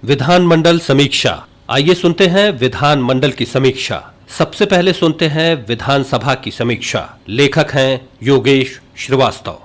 विधानमंडल समीक्षा। आइए सुनते हैं विधानमंडल की समीक्षा। सबसे पहले सुनते हैं विधानसभा की समीक्षा। लेखक हैं योगेश श्रीवास्तव।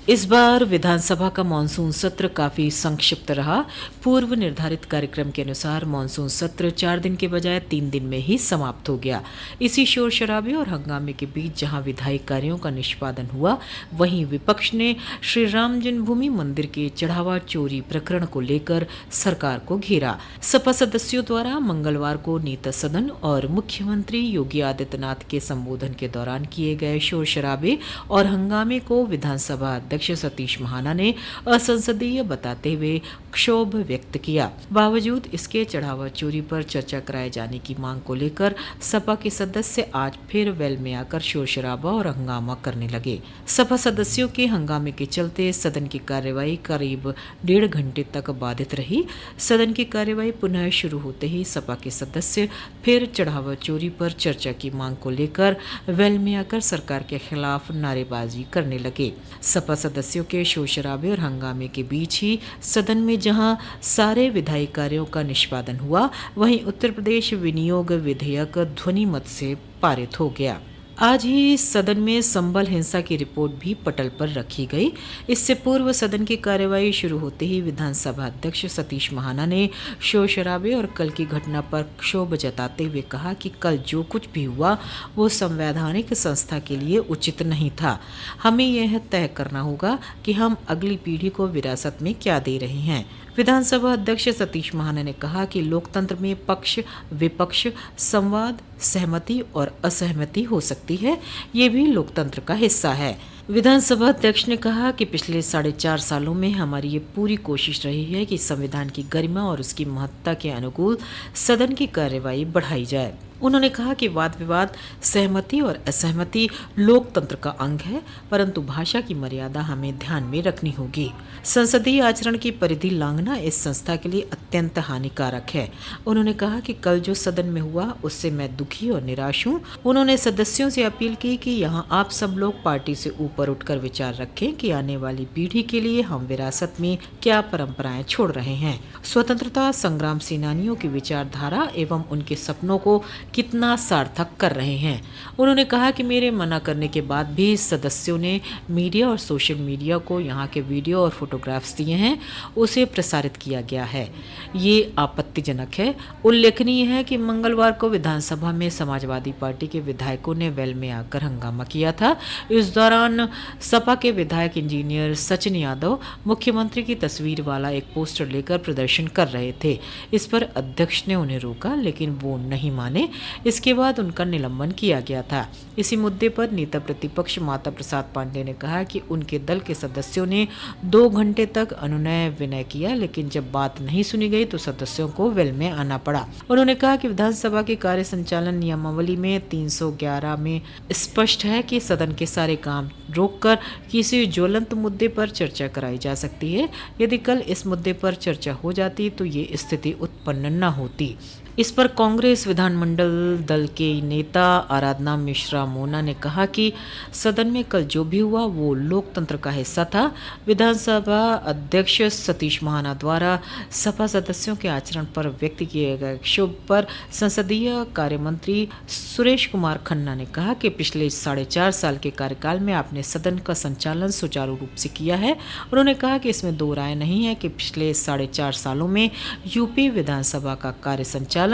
इस बार विधानसभा का मानसून सत्र काफी संक्षिप्त रहा। पूर्व निर्धारित कार्यक्रम के अनुसार मानसून सत्र 4 दिन के बजाय 3 दिन में ही समाप्त हो गया। इसी शोर शराबे और हंगामे के बीच जहां विधायी कार्यों का निष्पादन हुआ, वहीं विपक्ष ने श्री राम जन्मभूमि मंदिर के चढ़ावा चोरी प्रकरण को लेकर सरकार को घेरा। सपा सदस्यों द्वारा मंगलवार को नेता सदन और मुख्यमंत्री योगी आदित्यनाथ के संबोधन के दौरान किए गए शोर शराबे और हंगामे को विधानसभा अध्यक्ष सतीश महाना ने असंसदीय बताते हुए क्षोभ व्यक्त किया। बावजूद इसके चढ़ावा चोरी पर चर्चा कराए जाने की मांग को लेकर सपा के सदस्य आज फिर वेल में आकर शोर शराबा और हंगामा करने लगे। सपा सदस्यों के हंगामे के चलते सदन की कार्यवाही करीब 1.5 घंटे तक बाधित रही। सदन की कार्यवाही पुनः शुरू होते ही सपा के सदस्य फिर चढ़ावा चोरी पर चर्चा की मांग को लेकर वेल में आकर सरकार के खिलाफ नारेबाजी करने लगे। सपा सदस्यों के शोर शराबे और हंगामे के बीच ही सदन में जहां सारे विधायी कार्यों का निष्पादन हुआ, वहीं उत्तर प्रदेश विनियोग विधेयक ध्वनि मत से पारित हो गया। आज ही सदन में संबल हिंसा की रिपोर्ट भी पटल पर रखी गई। इससे पूर्व सदन की कार्यवाही शुरू होते ही विधानसभा अध्यक्ष सतीश महाना ने शोर शराबे और कल की घटना पर क्षोभ जताते हुए कहा कि कल जो कुछ भी हुआ वो संवैधानिक संस्था के लिए उचित नहीं था। हमें यह तय करना होगा कि हम अगली पीढ़ी को विरासत में क्या दे रहे हैं। विधानसभा अध्यक्ष सतीश महाना ने कहा कि लोकतंत्र में पक्ष विपक्ष, संवाद, सहमति और असहमति हो सकती है। ये भी लोकतंत्र का हिस्सा है। विधानसभा अध्यक्ष ने कहा कि पिछले 4.5 सालों में हमारी ये पूरी कोशिश रही है कि संविधान की गरिमा और उसकी महत्ता के अनुकूल सदन की कार्यवाही बढ़ाई जाए। उन्होंने कहा कि वाद विवाद, सहमति और असहमति लोकतंत्र का अंग है, परंतु भाषा की मर्यादा हमें ध्यान में रखनी होगी। संसदीय आचरण की परिधि लांघना इस संस्था के लिए अत्यंत हानिकारक है। उन्होंने कहा कि कल जो सदन में हुआ उससे मैं दुखी और निराश हूँ। उन्होंने सदस्यों से अपील की कि यहाँ आप सब लोग पार्टी से ऊपर उठकर विचार रखें कि आने वाली पीढ़ी के लिए हम विरासत में क्या परंपराएं छोड़ रहे हैं। स्वतंत्रता संग्राम सेनानियों की विचारधारा एवं उनके सपनों को कितना सार्थक कर रहे हैं। उन्होंने कहा कि मेरे मना करने के बाद भी सदस्यों ने मीडिया और सोशल मीडिया को यहाँ के वीडियो और फोटोग्राफ्स दिए हैं, उसे प्रसारित किया गया है। ये आपत्तिजनक है। उल्लेखनीय है कि मंगलवार को विधानसभा में समाजवादी पार्टी के विधायकों ने वेल में आकर हंगामा किया था। इस दौरान सपा के विधायक इंजीनियर सचिन यादव मुख्यमंत्री की तस्वीर वाला एक पोस्टर लेकर प्रदर्शन कर रहे थे। इस पर अध्यक्ष ने उन्हें रोका, लेकिन वो नहीं माने। इसके बाद उनका निलंबन किया गया था। इसी मुद्दे पर नेता प्रतिपक्ष माता प्रसाद पांडे ने कहा कि उनके दल के सदस्यों ने 2 घंटे तक अनुनय विनय किया, लेकिन जब बात नहीं सुनी गई तो सदस्यों को वेल में आना पड़ा। उन्होंने कहा कि विधानसभा के कार्य संचालन नियमावली में 311 में स्पष्ट है कि सदन के सारे काम रोककर किसी ज्वलंत मुद्दे पर चर्चा कराई जा सकती है। यदि कल इस मुद्दे पर चर्चा हो जाती तो ये स्थिति उत्पन्न न होती। इस पर कांग्रेस विधानमंडल दल के नेता आराधना मिश्रा मोना ने कहा कि सदन में कल जो भी हुआ वो लोकतंत्र का हिस्सा था। विधानसभा अध्यक्ष सतीश महाना द्वारा सपा सदस्यों के आचरण पर व्यक्त किए गए क्षोभ पर संसदीय कार्य मंत्री सुरेश कुमार खन्ना ने कहा कि पिछले 4.5 साल के कार्यकाल में आपने सदन का संचालन सुचारू रूप से किया है। उन्होंने कहा कि इसमें दो राय नहीं है कि पिछले 4.5 सालों में यूपी विधानसभा का कार्य संचालन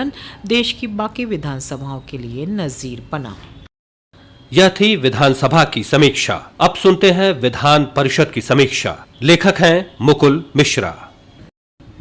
देश की बाकी विधानसभाओं के लिए नजीर बना। यह थी विधानसभा की समीक्षा। अब सुनते हैं विधान परिषद की समीक्षा। लेखक हैं मुकुल मिश्रा।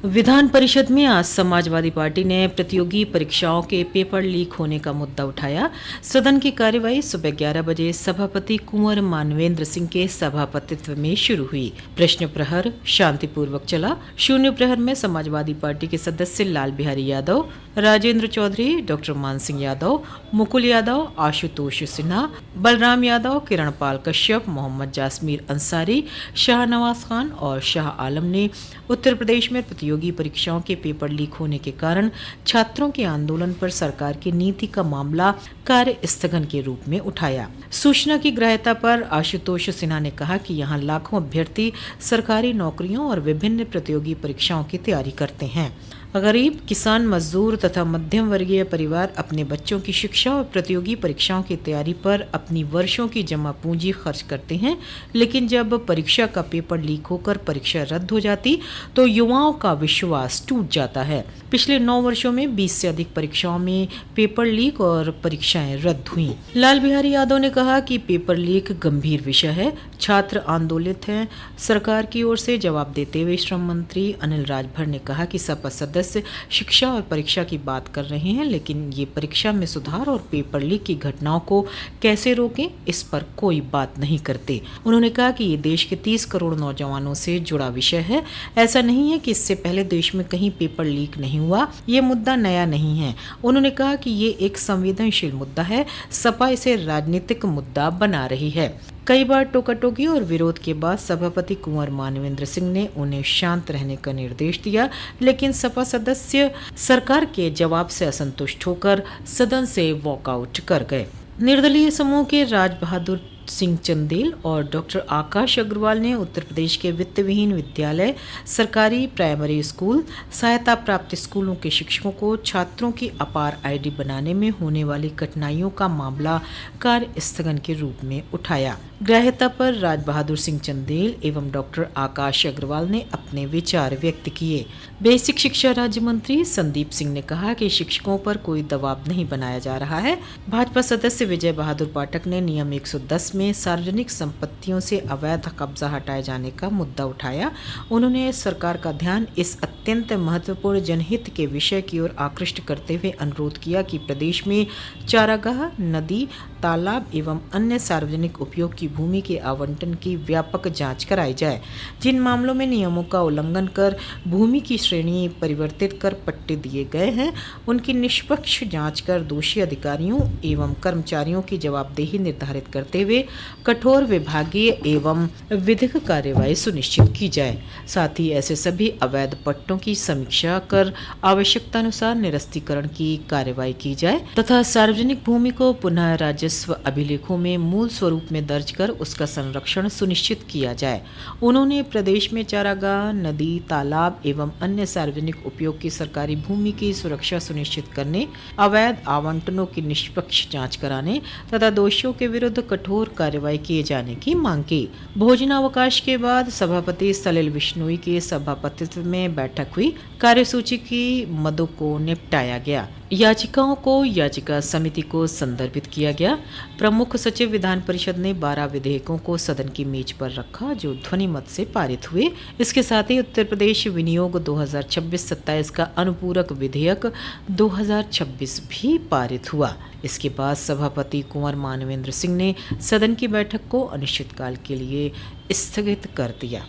विधान परिषद में आज समाजवादी पार्टी ने प्रतियोगी परीक्षाओं के पेपर लीक होने का मुद्दा उठाया। सदन की कार्यवाही सुबह 11 बजे सभापति कुंवर मानवेंद्र सिंह के सभापतित्व में शुरू हुई। प्रश्न प्रहर शांतिपूर्वक चला। शून्य प्रहर में समाजवादी पार्टी के सदस्य लाल बिहारी यादव, राजेंद्र चौधरी, डॉक्टर मान सिंह यादव, मुकुल यादव, आशुतोष सिन्हा, बलराम यादव, किरणपाल कश्यप, मोहम्मद जासमीर अंसारी, शाहनवाज खान और शाह आलम ने उत्तर प्रदेश में प्रतियोगी परीक्षाओं के पेपर लीक होने के कारण छात्रों के आंदोलन पर सरकार की नीति का मामला कार्य स्थगन के रूप में उठाया। सूचना की ग्राह्यता पर आशुतोष सिन्हा ने कहा कि यहाँ लाखों अभ्यर्थी सरकारी नौकरियों और विभिन्न प्रतियोगी परीक्षाओं की तैयारी करते हैं। गरीब, किसान, मजदूर तथा मध्यम वर्गीय परिवार अपने बच्चों की शिक्षा और प्रतियोगी परीक्षाओं की तैयारी पर अपनी वर्षों की जमा पूंजी खर्च करते हैं, लेकिन जब परीक्षा का पेपर लीक होकर परीक्षा रद्द हो जाती तो युवाओं का विश्वास टूट जाता है। पिछले 9 वर्षों में 20 से अधिक परीक्षाओं में पेपर लीक और परीक्षाएं रद्द हुई। लाल बिहारी यादव ने कहा कि पेपर लीक गंभीर विषय है, छात्र आंदोलित हैं। सरकार की ओर से जवाब देते हुए श्रम मंत्री अनिल राजभर ने कहा कि सपा सदस्य शिक्षा और परीक्षा की बात कर रहे हैं, लेकिन ये परीक्षा में सुधार और पेपर लीक की घटनाओं को कैसे रोकें, इस पर कोई बात नहीं करते। उन्होंने कहा कि ये देश के 30 करोड़ नौजवानों से जुड़ा विषय है। ऐसा नहीं है कि इससे पहले देश में कहीं पेपर लीक नहीं हुआ, ये मुद्दा नया नहीं है। उन्होंने कहा कि ये एक संवेदनशील मुद्दा है, सपा इसे राजनीतिक मुद्दा बना रही है। कई बार टोका-टोकी और विरोध के बाद सभापति कुंवर मानवेंद्र सिंह ने उन्हें शांत रहने का निर्देश दिया, लेकिन सपा सदस्य सरकार के जवाब से असंतुष्ट होकर सदन से वॉकआउट कर गए। निर्दलीय समूह के राज बहादुर सिंह चंदेल और डॉक्टर आकाश अग्रवाल ने उत्तर प्रदेश के वित्त विहीन विद्यालय, सरकारी प्राइमरी स्कूल, सहायता प्राप्त स्कूलों के शिक्षकों को छात्रों की अपार आईडी बनाने में होने वाली कठिनाइयों का मामला कार्य स्थगन के रूप में उठाया। ग्राह्यता पर राज बहादुर सिंह चंदेल एवं डॉक्टर आकाश अग्रवाल ने अपने विचार व्यक्त किए। बेसिक शिक्षा राज्य मंत्री संदीप सिंह ने कहा कि शिक्षकों पर कोई दबाव नहीं बनाया जा रहा है। भाजपा सदस्य विजय बहादुर पाठक ने नियम 110 में सार्वजनिक संपत्तियों से अवैध कब्जा हटाए जाने का मुद्दा उठाया। उन्होंने सरकार का ध्यान इस अत्यंत महत्वपूर्ण जनहित के विषय की ओर आकृष्ट करते हुए अनुरोध किया कि प्रदेश में चारागाह, नदी, तालाब एवं अन्य सार्वजनिक उपयोग की भूमि के आवंटन की व्यापक जांच कराई जाए। जिन मामलों में नियमों का उल्लंघन कर भूमि की श्रेणी परिवर्तित कर पट्टे दिए गए हैं, उनकी निष्पक्ष जांच कर दोषी अधिकारियों एवं कर्मचारियों की जवाबदेही निर्धारित करते हुए कठोर विभागीय एवं विधिक कार्यवाही सुनिश्चित की जाए। साथ ही ऐसे सभी अवैध पट्टों की समीक्षा कर आवश्यकतानुसार निरस्तीकरण की कार्यवाही की जाए तथा सार्वजनिक भूमि को पुनः राजस्व अभिलेखों में मूल स्वरूप में दर्ज कर उसका संरक्षण सुनिश्चित किया जाए। उन्होंने प्रदेश में चारागाह, नदी, तालाब एवं अन्य सार्वजनिक उपयोग की सरकारी भूमि की सुरक्षा सुनिश्चित करने, अवैध आवंटनों की निष्पक्ष जांच कराने तथा दोषियों के विरुद्ध कठोर कार्यवाही किए जाने की मांग की। भोजनावकाश के बाद सभापति सलिल बिश्नोई के सभापतित्व में बैठक हुई। कार्यसूची की मदों को निपटाया गया। याचिकाओं को याचिका समिति को संदर्भित किया गया। प्रमुख सचिव विधान परिषद ने 12 विधेयकों को सदन की मेज पर रखा, जो ध्वनि मत से पारित हुए। इसके साथ ही उत्तर प्रदेश विनियोग 2026-27 का अनुपूरक विधेयक 2026 भी पारित हुआ। इसके बाद सभापति कुंवर मानवेंद्र सिंह ने सदन की बैठक को अनिश्चितकाल के लिए स्थगित कर दिया।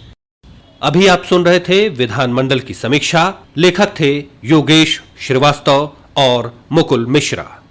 अभी आप सुन रहे थे विधानमंडल की समीक्षा। लेखक थे योगेश श्रीवास्तव और मुकुल मिश्रा।